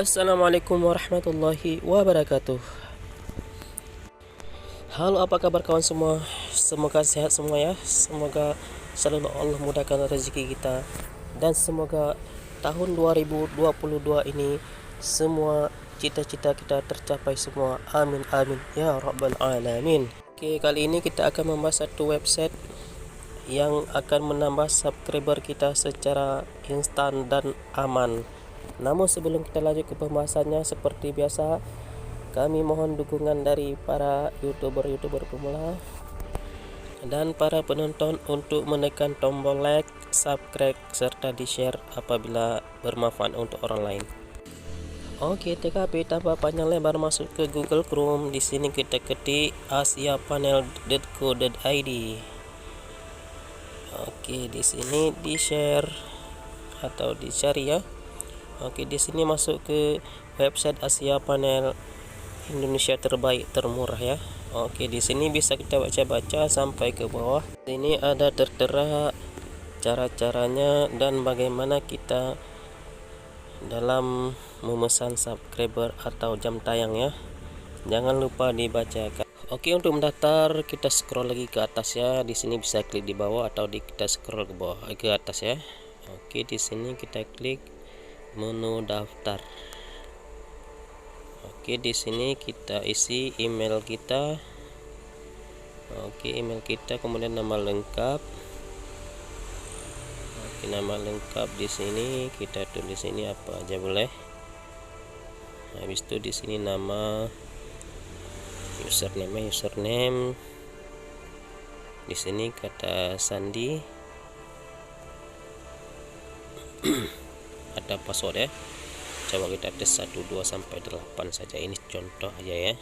Assalamualaikum warahmatullahi wabarakatuh. Halo, apa kabar kawan semua? Semoga sehat semua ya. Semoga selalu Allah mudahkan rezeki kita, dan semoga tahun 2022 ini semua cita-cita kita tercapai semua. Amin amin ya rabbal alamin. Oke, kali ini kita akan membahas satu website yang akan menambah subscriber kita secara instan dan aman. Namun sebelum kita lanjut ke pembahasannya, seperti biasa kami mohon dukungan dari para youtuber pemula dan para penonton untuk menekan tombol like, subscribe, serta di share apabila bermanfaat untuk orang lain. Oke, TKP tanpa panjang lebar masuk ke Google Chrome. Di sini kita ketik asiapanel.co.id. Oke, di sini di share atau dicari ya. Oke, di sini masuk ke website Asia Panel Indonesia terbaik termurah ya. Oke, di sini bisa kita baca-baca sampai ke bawah. Ini ada tertera cara-caranya dan bagaimana kita dalam memesan subscriber atau jam tayang ya. Jangan lupa dibacakan. Oke, untuk mendaftar kita scroll lagi ke atas ya. Di sini bisa klik di bawah atau kita scroll ke bawah ke atas ya. Oke, di sini kita klik menu daftar. Oke, di sini kita isi email kita. Oke, email kita, kemudian nama lengkap. Oke, nama lengkap di sini kita tulis ini apa aja boleh. Habis itu di sini nama username. Di sini kata sandi. Ada password ya. Coba kita tes 1 2 sampai 8 saja, ini contoh aja ya.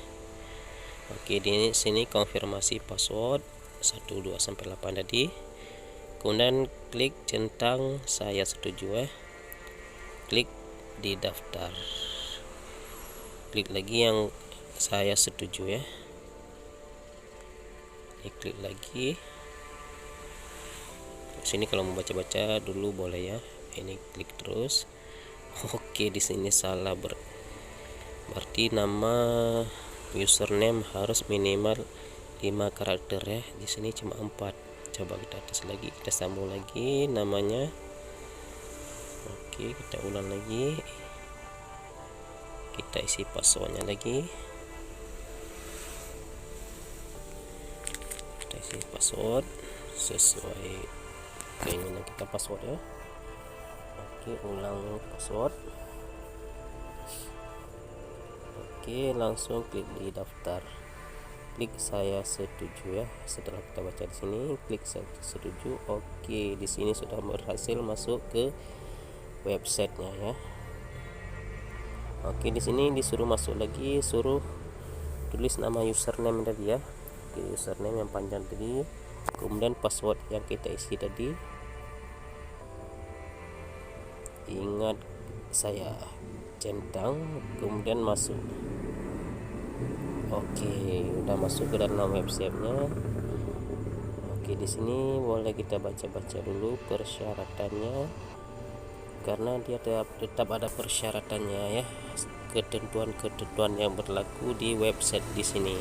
Oke, di sini konfirmasi password 1 2 sampai 8 tadi. Kemudian klik centang saya setuju ya. Klik di daftar. Klik lagi yang saya setuju ya. Klik lagi. Sini kalau mau baca-baca dulu boleh ya. Ini klik terus. Oke, di sini salah berarti nama username harus minimal 5 karakter ya. Di sini cuma 4. Coba kita tes lagi, kita sambung lagi namanya. Oke, kita ulang lagi. Kita isi passwordnya lagi. Kita isi password sesuai keinginan kita password ya. Oke, ulang password. Oke, langsung klik di daftar. Klik saya setuju ya. Setelah kita baca di sini, klik saya setuju. Oke, di sini sudah berhasil masuk ke websitenya ya. Oke, di sini disuruh masuk lagi, suruh tulis nama username tadi ya. Oke, username yang panjang tadi, kemudian password yang kita isi tadi. Ingat saya centang, kemudian masuk. Oke, udah masuk ke dalam websitenya. Oke, di sini boleh kita baca-baca dulu persyaratannya, karena dia tetap ada persyaratannya ya, ketentuan yang berlaku di website di sini.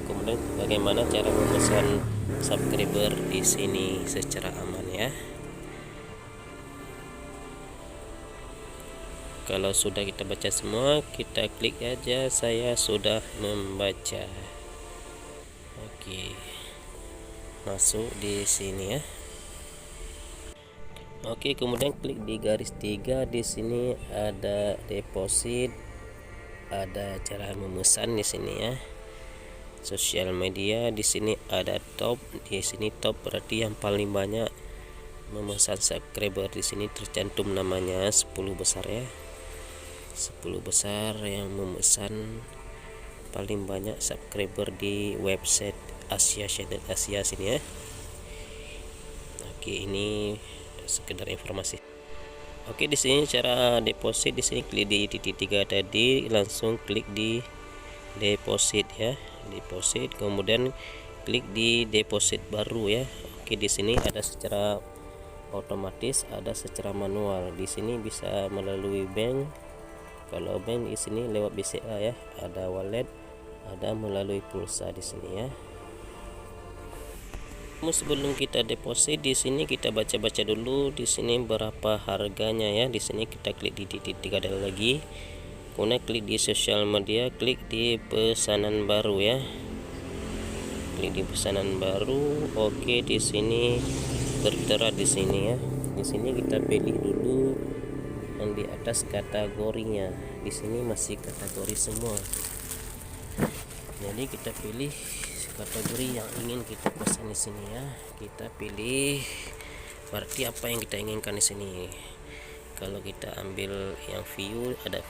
Kemudian bagaimana cara memesan subscriber di sini secara aman ya. Kalau sudah kita baca semua, kita klik aja saya sudah membaca. Oke, masuk di sini ya. Oke, kemudian klik di garis 3. Di sini ada deposit, ada cara memesan di sini ya. Sosial media di sini ada top. Di sini top berarti yang paling banyak memesan subscriber. Di sini tercantum namanya 10 besar ya. 10 besar yang memesan paling banyak subscriber di website Asia sini ya. Oke, ini sekedar informasi. Oke, di sini cara deposit, di sini klik di titik 3 tadi, langsung klik di deposit ya. Deposit, kemudian klik di deposit baru ya. Oke, di sini ada secara otomatis, ada secara manual. Di sini bisa melalui bank Kalau bank di sini lewat BCA ya, ada wallet, ada melalui pulsa di sini ya. Sebelum kita deposit di sini kita baca-baca dulu di sini berapa harganya ya. Di sini kita klik di titik 3 lagi. Kemudian klik di sosial media, klik di pesanan baru ya. Klik di pesanan baru. Oke, di sini tertera di sini ya. Di sini kita pilih dulu yang di atas kategorinya. Di sini masih kategori semua. Jadi kita pilih kategori yang ingin kita pesan di sini ya. Kita pilih berarti apa yang kita inginkan di sini. Kalau kita ambil yang view, ada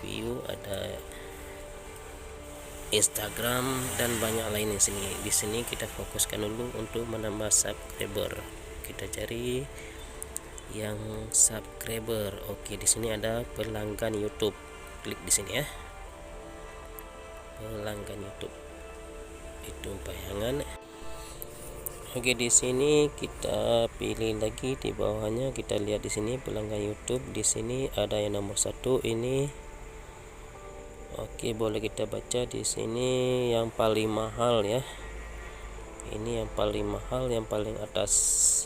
Instagram dan banyak lain di sini. Di sini kita fokuskan dulu untuk menambah subscriber. Kita cari yang subscriber. Oke, di sini ada pelanggan YouTube. Klik di sini ya. Pelanggan YouTube. Itu bayangan. Oke, di sini kita pilih lagi di bawahnya, kita lihat di sini pelanggan YouTube. Di sini ada yang nomor 1 ini. Oke, boleh kita baca di sini yang paling mahal ya. Ini yang paling mahal, yang paling atas.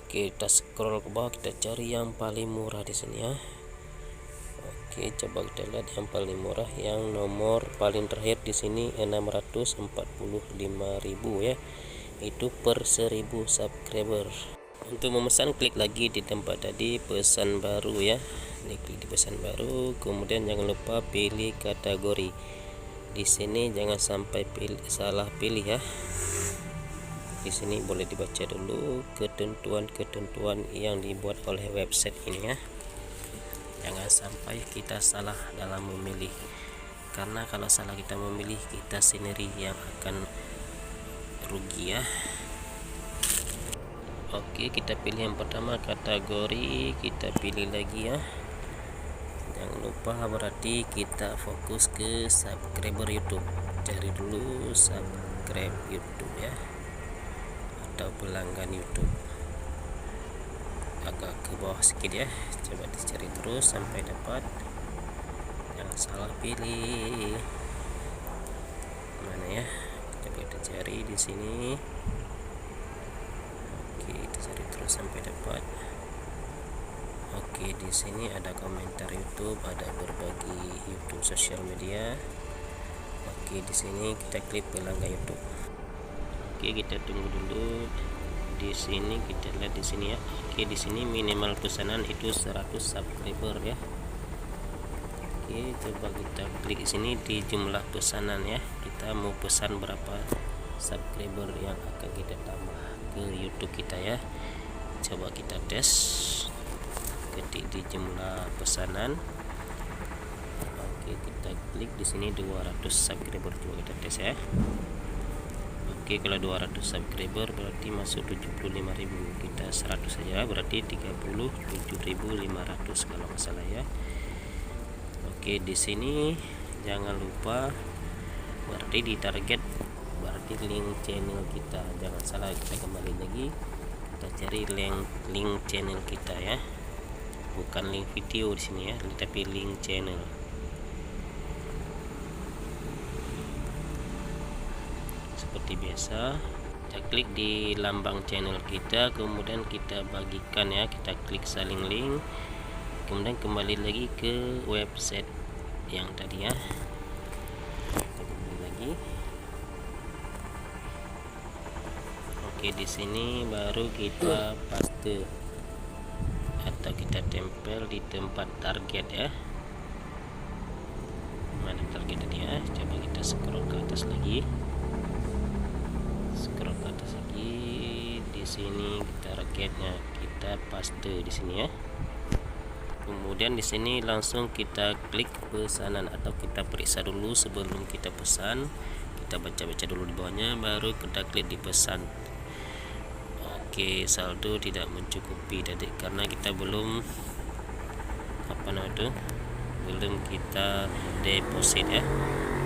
Oke, kita scroll ke bawah, kita cari yang paling murah di sini ya. Oke, coba kita lihat yang paling murah, yang nomor paling terakhir di sini 645.000 ya. Itu per 1000 subscriber. Untuk memesan klik lagi di tempat tadi pesan baru ya. Klik di pesan baru, kemudian jangan lupa pilih kategori. Di sini jangan sampai salah pilih ya. Di sini boleh dibaca dulu ketentuan-ketentuan yang dibuat oleh website ini ya. Jangan sampai kita salah dalam memilih, karena kalau salah kita memilih, kita sendiri yang akan rugi ya. Oke, kita pilih yang pertama kategori, kita pilih lagi ya. Jangan lupa berarti kita fokus ke subscriber YouTube. Cari dulu subscribe YouTube ya, atau pelanggan YouTube. Agak ke bawah sedikit ya, coba dicari terus sampai dapat, jangan salah pilih. Mana ya, kita cari di sini. Oke, kita cari terus sampai dapat. Oke, di sini ada komentar YouTube, ada berbagi YouTube sosial media. Oke, di sini kita klik pelanggan YouTube. Oke, kita tunggu dulu. Di sini kita lihat di sini ya. Oke, di sini minimal pesanan itu 100 subscriber ya. Oke, coba kita klik di sini di jumlah pesanan ya. Kita mau pesan berapa subscriber yang akan kita tambah ke YouTube kita ya. Coba kita tes. Ketik di jumlah pesanan. Oke, kita klik di sini 200 subscriber. Coba kita tes ya. Oke, kalau 200 subscriber berarti masuk 75.000. Kita 100 saja berarti 37.500 kalau nggak salah ya. Oke, di sini jangan lupa berarti di target, berarti link channel kita. Jangan salah, kita kembali lagi, kita cari link channel kita ya. Bukan link video di sini ya, tapi link channel. Seperti biasa, kita klik di lambang channel kita, kemudian kita bagikan ya, kita klik saling link, kemudian kembali lagi ke website yang tadi ya. Kita kembali lagi. Oke, di sini baru kita paste atau kita tempel di tempat target ya. Mana target tadi ya? Coba kita scroll ke atas lagi. Di sini kita targetnya, kita paste di sini ya. Kemudian di sini langsung kita klik pesanan, atau kita periksa dulu sebelum kita pesan. Kita baca-baca dulu di bawahnya, baru kita klik di pesan. Oke, saldo tidak mencukupi tadi karena kita belum belum kita deposit ya.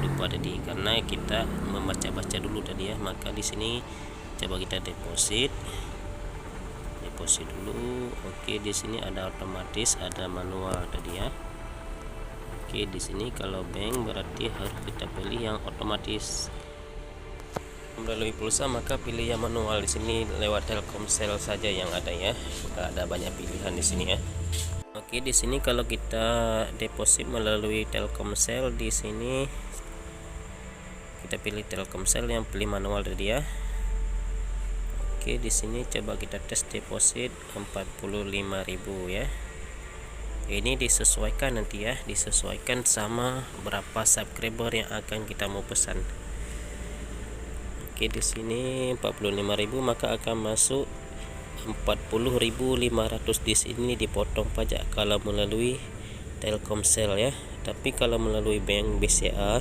Lupa tadi karena kita membaca-baca dulu tadi ya. Maka di sini coba kita deposit dulu. Oke, di sini ada otomatis, ada manual tadi ya. Oke, di sini kalau bank berarti harus kita pilih yang otomatis. Melalui pulsa maka pilih yang manual. Di sini lewat Telkomsel saja yang ada ya. Nggak ada banyak pilihan di sini ya. Oke, di sini kalau kita deposit melalui Telkomsel, di sini kita pilih Telkomsel yang pilih manual tadi ya. Oke, di sini coba kita tes deposit 45.000 ya. Ini disesuaikan nanti ya, disesuaikan sama berapa subscriber yang akan kita mau pesan. Oke, di sini 45.000 maka akan masuk 40.500. Di sini dipotong pajak kalau melalui Telkomsel ya. Tapi kalau melalui bank BCA,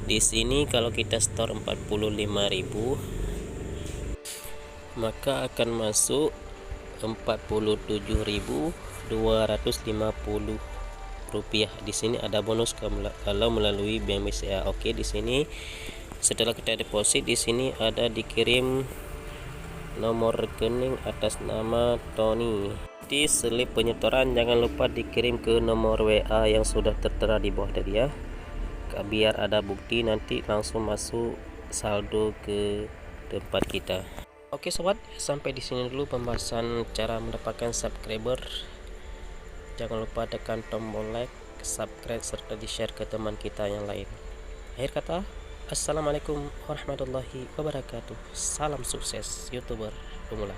di sini kalau kita store 45.000 maka akan masuk 47.250 rupiah. Di sini ada bonus kalau melalui bank BCA. Oke, di sini setelah kita deposit, di sini ada dikirim nomor rekening atas nama Tony. Di slip penyetoran jangan lupa dikirim ke nomor WA yang sudah tertera di bawah tadi ya, biar ada bukti nanti langsung masuk saldo ke tempat kita. Oke sobat, sampai di sini dulu pembahasan cara mendapatkan subscriber. Jangan lupa tekan tombol like, subscribe, serta di-share ke teman kita yang lain. Akhir kata, assalamualaikum warahmatullahi wabarakatuh. Salam sukses YouTuber pemula.